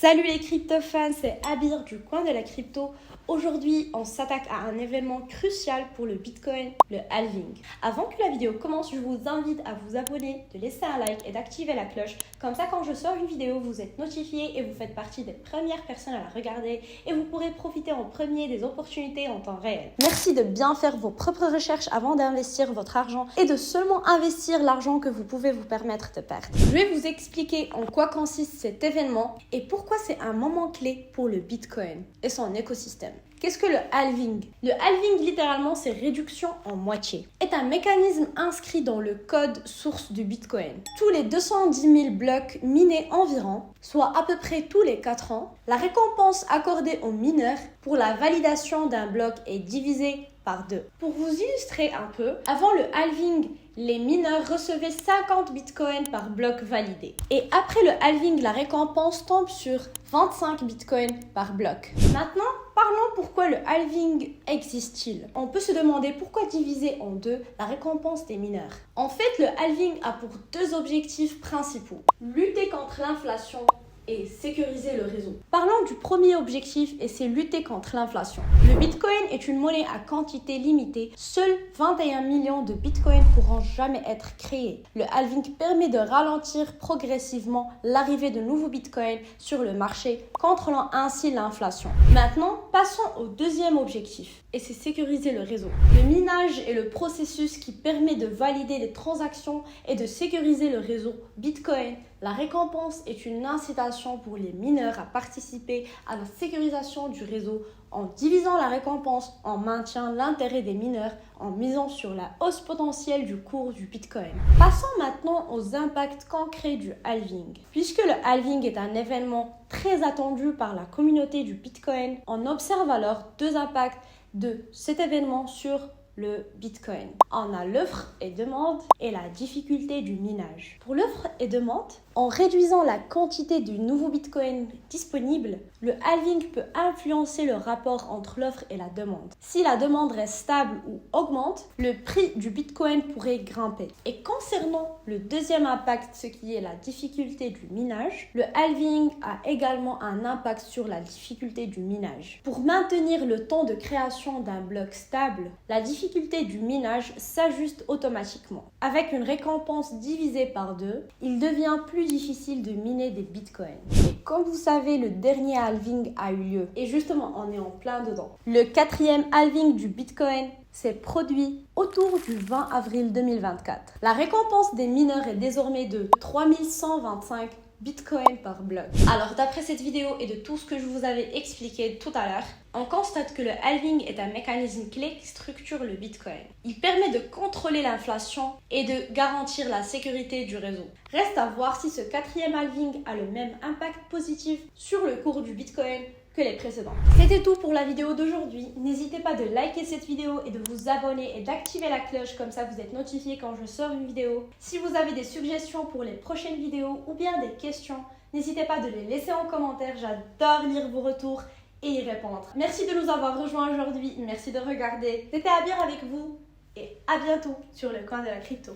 Salut les crypto-fans, c'est Abir du coin de la crypto. Aujourd'hui, on s'attaque à un événement crucial pour le Bitcoin, le halving. Avant que la vidéo commence, je vous invite à vous abonner, de laisser un like et d'activer la cloche. Comme ça, quand je sors une vidéo, vous êtes notifiés et vous faites partie des premières personnes à la regarder et vous pourrez profiter en premier des opportunités en temps réel. Merci de bien faire vos propres recherches avant d'investir votre argent et de seulement investir l'argent que vous pouvez vous permettre de perdre. Je vais vous expliquer en quoi consiste cet événement et pourquoi c'est un moment clé pour le Bitcoin et son écosystème. Qu'est-ce que le halving? Le halving, littéralement, c'est réduction en moitié. Est un mécanisme inscrit dans le code source du Bitcoin. Tous les 210 000 blocs minés environ, soit à peu près tous les 4 ans, la récompense accordée aux mineurs pour la validation d'un bloc est divisée par 2. Pour vous illustrer un peu, avant le halving, les mineurs recevaient 50 bitcoins par bloc validé. Et après le halving, la récompense tombe sur 25 bitcoins par bloc. Maintenant, parlons pourquoi le halving existe-t-il. On peut se demander pourquoi diviser en deux la récompense des mineurs. En fait, le halving a pour deux objectifs principaux. Lutter contre l'inflation et sécuriser le réseau. Parlons du premier objectif et c'est lutter contre l'inflation. Le Bitcoin est une monnaie à quantité limitée. Seuls 21 millions de Bitcoins pourront jamais être créés. Le halving permet de ralentir progressivement l'arrivée de nouveaux Bitcoins sur le marché, contrôlant ainsi l'inflation. Maintenant, passons au deuxième objectif et c'est sécuriser le réseau. Le minage est le processus qui permet de valider les transactions et de sécuriser le réseau Bitcoin. La récompense est une incitation pour les mineurs à participer à la sécurisation du réseau. En divisant la récompense, on maintient l'intérêt des mineurs en misant sur la hausse potentielle du cours du Bitcoin. Passons maintenant aux impacts concrets du halving. Puisque le halving est un événement très attendu par la communauté du Bitcoin, on observe alors deux impacts de cet événement sur le Bitcoin. On a l'offre et demande et la difficulté du minage. Pour l'offre et demande, en réduisant la quantité du nouveau Bitcoin disponible, le halving peut influencer le rapport entre l'offre et la demande. Si la demande reste stable ou augmente, le prix du Bitcoin pourrait grimper. Et concernant le deuxième impact, ce qui est la difficulté du minage, le halving a également un impact sur la difficulté du minage. Pour maintenir le temps de création d'un bloc stable, la difficulté du minage s'ajuste automatiquement. Avec une récompense divisée par 2, il devient plus difficile de miner des bitcoins. Et comme vous savez, le dernier halving a eu lieu. Et justement, on est en plein dedans. Le quatrième halving du bitcoin s'est produit autour du 20 avril 2024. La récompense des mineurs est désormais de 3125 Bitcoin par bloc. Alors d'après cette vidéo et de tout ce que je vous avais expliqué tout à l'heure, on constate que le halving est un mécanisme clé qui structure le Bitcoin. Il permet de contrôler l'inflation et de garantir la sécurité du réseau. Reste à voir si ce quatrième halving a le même impact positif sur le cours du Bitcoin que les précédents. C'était tout pour la vidéo d'aujourd'hui. N'hésitez pas de liker cette vidéo et de vous abonner et d'activer la cloche, comme ça vous êtes notifié quand je sors une vidéo. Si vous avez des suggestions pour les prochaines vidéos ou bien des questions, n'hésitez pas de les laisser en commentaire. J'adore lire vos retours et y répondre. Merci de nous avoir rejoints aujourd'hui. Merci de regarder. C'était Abir avec vous et à bientôt sur le coin de la crypto.